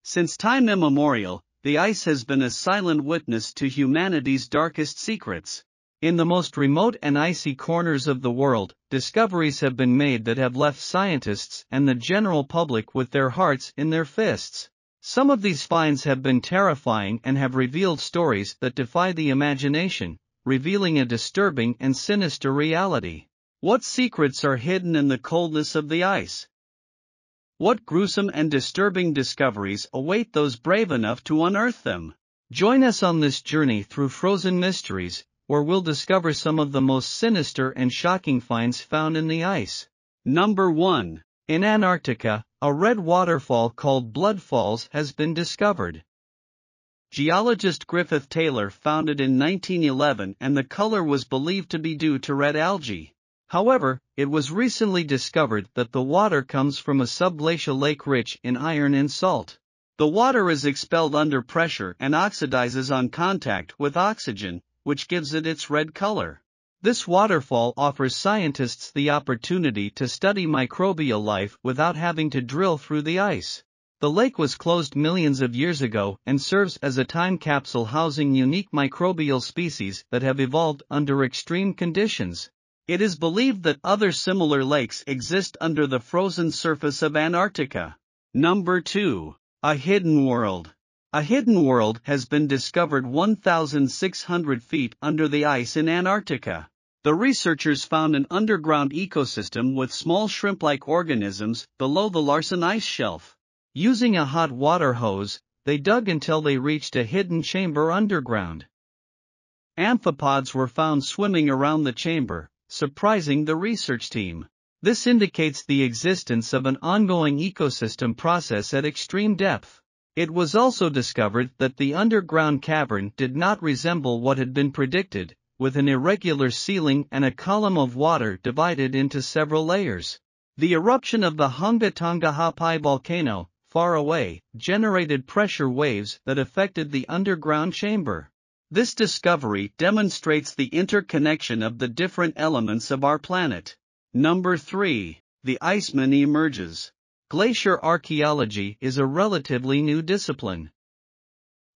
Since time immemorial, the ice has been a silent witness to humanity's darkest secrets. In the most remote and icy corners of the world, discoveries have been made that have left scientists and the general public with their hearts in their fists. Some of these finds have been terrifying and have revealed stories that defy the imagination, revealing a disturbing and sinister reality. What secrets are hidden in the coldness of the ice? What gruesome and disturbing discoveries await those brave enough to unearth them? Join us on this journey through frozen mysteries, where we'll discover some of the most sinister and shocking finds found in the ice. Number 1. In Antarctica, a red waterfall called Blood Falls has been discovered. Geologist Griffith Taylor found it in 1911 and the color was believed to be due to red algae. However, it was recently discovered that the water comes from a subglacial lake rich in iron and salt. The water is expelled under pressure and oxidizes on contact with oxygen, which gives it its red color. This waterfall offers scientists the opportunity to study microbial life without having to drill through the ice. The lake was closed millions of years ago and serves as a time capsule housing unique microbial species that have evolved under extreme conditions. It is believed that other similar lakes exist under the frozen surface of Antarctica. Number 2. A hidden world. A hidden world has been discovered 1,600 feet under the ice in Antarctica. The researchers found an underground ecosystem with small shrimp-like organisms below the Larsen ice shelf. Using a hot water hose, they dug until they reached a hidden chamber underground. Amphipods were found swimming around the chamber, surprising the research team. This indicates the existence of an ongoing ecosystem process at extreme depth. It was also discovered that the underground cavern did not resemble what had been predicted, with an irregular ceiling and a column of water divided into several layers. The eruption of the Hunga Tonga Hapai volcano, far away, generated pressure waves that affected the underground chamber. This discovery demonstrates the interconnection of the different elements of our planet. Number 3. The Iceman emerges. Glacier archaeology is a relatively new discipline.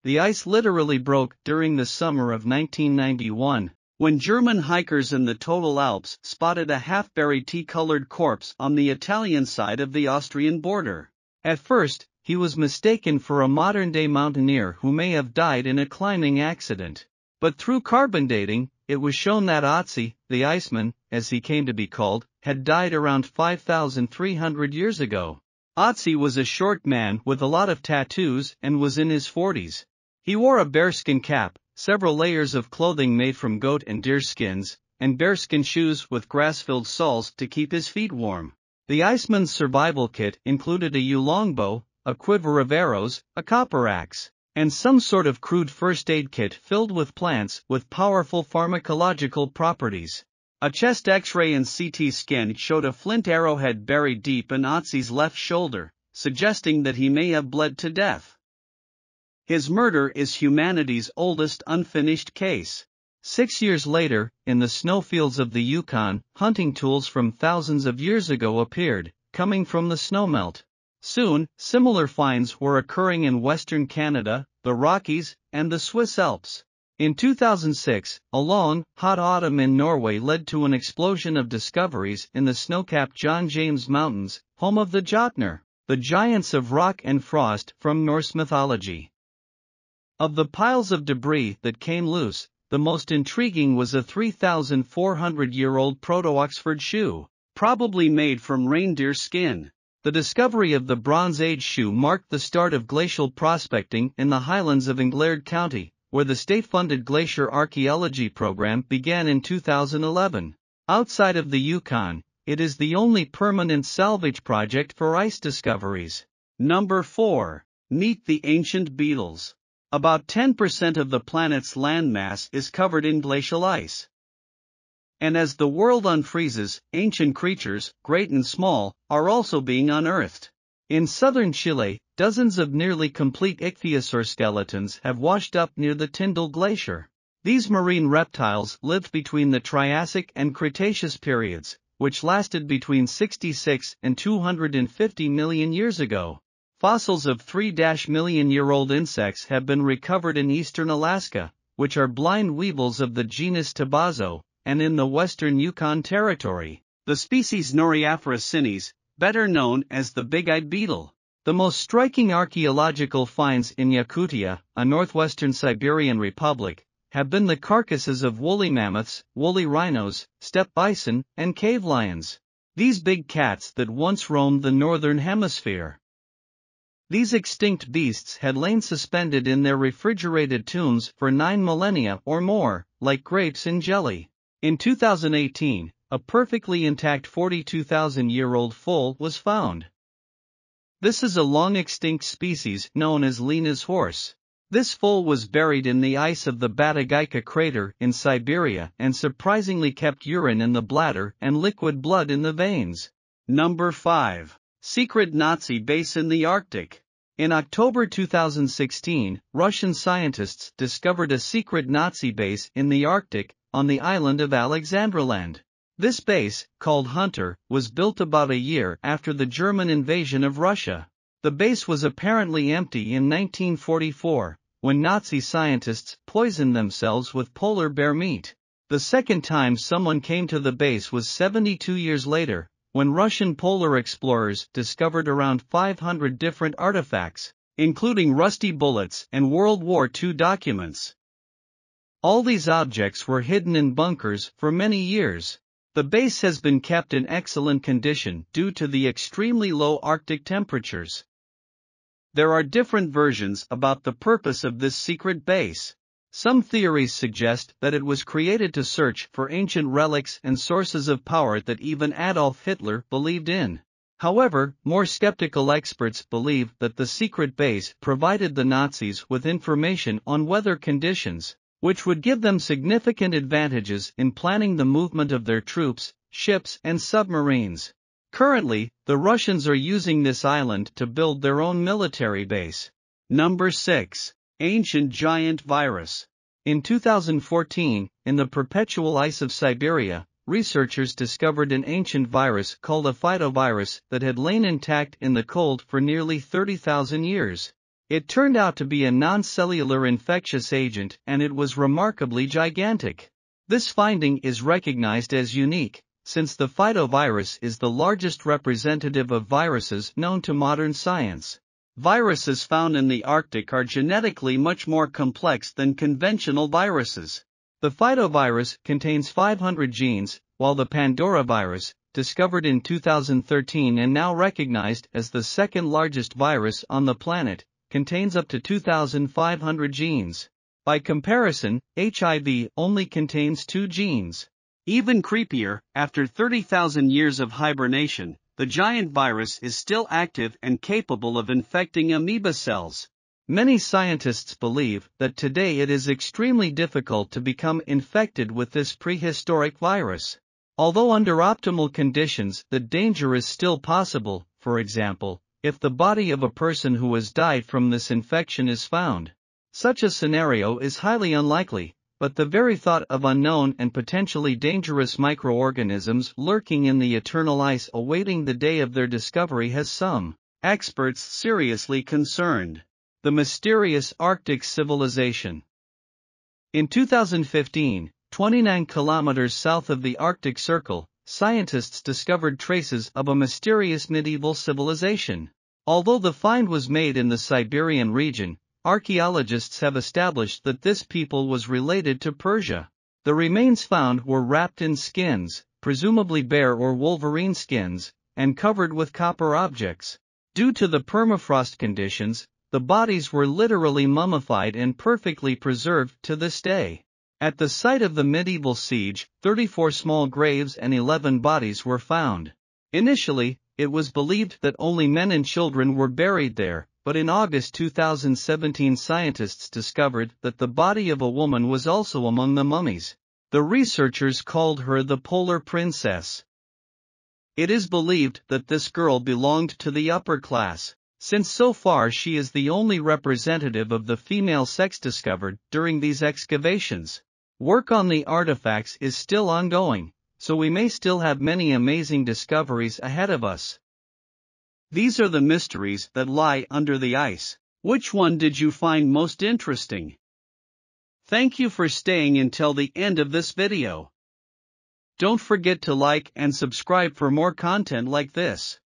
The ice literally broke during the summer of 1991, when German hikers in the Total Alps spotted a half-buried tea-colored corpse on the Italian side of the Austrian border. At first, he was mistaken for a modern-day mountaineer who may have died in a climbing accident. But through carbon dating, it was shown that Otzi, the Iceman, as he came to be called, had died around 5,300 years ago. Otzi was a short man with a lot of tattoos and was in his 40s. He wore a bearskin cap, several layers of clothing made from goat and deer skins, and bearskin shoes with grass-filled soles to keep his feet warm. The Iceman's survival kit included a longbow, a quiver of arrows, a copper axe, and some sort of crude first aid kit filled with plants with powerful pharmacological properties. A chest X-ray and CT scan showed a flint arrowhead buried deep in Otzi's left shoulder, suggesting that he may have bled to death. His murder is humanity's oldest unfinished case. 6 years later, in the snowfields of the Yukon, hunting tools from thousands of years ago appeared, coming from the snowmelt. Soon, similar finds were occurring in western Canada, the Rockies, and the Swiss Alps. In 2006, a long, hot autumn in Norway led to an explosion of discoveries in the snow-capped John James Mountains, home of the Jotnar, the giants of rock and frost from Norse mythology. Of the piles of debris that came loose, the most intriguing was a 3,400-year-old proto-Oxford shoe, probably made from reindeer skin. The discovery of the Bronze Age shoe marked the start of glacial prospecting in the highlands of Ingleard County, where the state-funded glacier archaeology program began in 2011. Outside of the Yukon, it is the only permanent salvage project for ice discoveries. Number 4. Meet the ancient Beetles. About 10% of the planet's landmass is covered in glacial ice. And as the world unfreezes, ancient creatures, great and small, are also being unearthed. In southern Chile, dozens of nearly complete ichthyosaur skeletons have washed up near the Tyndall Glacier. These marine reptiles lived between the Triassic and Cretaceous periods, which lasted between 66 and 250 million years ago. Fossils of 3-million-year-old insects have been recovered in eastern Alaska, which are blind weevils of the genus Tabazo, and in the western Yukon Territory, the species Noriaphora cineas, better known as the big-eyed beetle. The most striking archaeological finds in Yakutia, a northwestern Siberian republic, have been the carcasses of woolly mammoths, woolly rhinos, steppe bison, and cave lions. These big cats that once roamed the northern hemisphere. These extinct beasts had lain suspended in their refrigerated tombs for 9 millennia or more, like grapes in jelly. In 2018, a perfectly intact 42,000-year-old foal was found. This is a long-extinct species known as Lena's horse. This foal was buried in the ice of the Batagaika crater in Siberia and surprisingly kept urine in the bladder and liquid blood in the veins. Number 5. Secret Nazi base in the Arctic. In October 2016, Russian scientists discovered a secret Nazi base in the Arctic, on the island of Alexandraland. This base, called Hunter, was built about a year after the German invasion of Russia. The base was apparently empty in 1944, when Nazi scientists poisoned themselves with polar bear meat. The second time someone came to the base was 72 years later, when Russian polar explorers discovered around 500 different artifacts, including rusty bullets and World War II documents. All these objects were hidden in bunkers for many years. The base has been kept in excellent condition due to the extremely low Arctic temperatures. There are different versions about the purpose of this secret base. Some theories suggest that it was created to search for ancient relics and sources of power that even Adolf Hitler believed in. However, more skeptical experts believe that the secret base provided the Nazis with information on weather conditions, which would give them significant advantages in planning the movement of their troops, ships, and submarines. Currently, the Russians are using this island to build their own military base. Number 6. Ancient giant virus. In 2014, in the perpetual ice of Siberia, researchers discovered an ancient virus called a phytovirus that had lain intact in the cold for nearly 30,000 years. It turned out to be a non-cellular infectious agent and it was remarkably gigantic. This finding is recognized as unique, since the phytovirus is the largest representative of viruses known to modern science. Viruses found in the Arctic are genetically much more complex than conventional viruses. The phytovirus contains 500 genes, while the Pandora virus, discovered in 2013 and now recognized as the second largest virus on the planet, contains up to 2,500 genes. By comparison, HIV only contains 2 genes. Even creepier, after 30,000 years of hibernation, the giant virus is still active and capable of infecting amoeba cells. Many scientists believe that today it is extremely difficult to become infected with this prehistoric virus. Although under optimal conditions the danger is still possible, for example, if the body of a person who has died from this infection is found. Such a scenario is highly unlikely, but the very thought of unknown and potentially dangerous microorganisms lurking in the eternal ice awaiting the day of their discovery has some experts seriously concerned. The mysterious Arctic civilization. In 2015, 29 kilometers south of the Arctic Circle, scientists discovered traces of a mysterious medieval civilization. Although the find was made in the Siberian region, archaeologists have established that this people was related to Persia. The remains found were wrapped in skins, presumably bear or wolverine skins, and covered with copper objects. Due to the permafrost conditions, the bodies were literally mummified and perfectly preserved to this day. At the site of the medieval siege, 34 small graves and 11 bodies were found. Initially, it was believed that only men and children were buried there, but in August 2017 scientists discovered that the body of a woman was also among the mummies. The researchers called her the Polar Princess. It is believed that this girl belonged to the upper class, since so far she is the only representative of the female sex discovered during these excavations. Work on the artifacts is still ongoing, so we may still have many amazing discoveries ahead of us. These are the mysteries that lie under the ice. Which one did you find most interesting? Thank you for staying until the end of this video. Don't forget to like and subscribe for more content like this.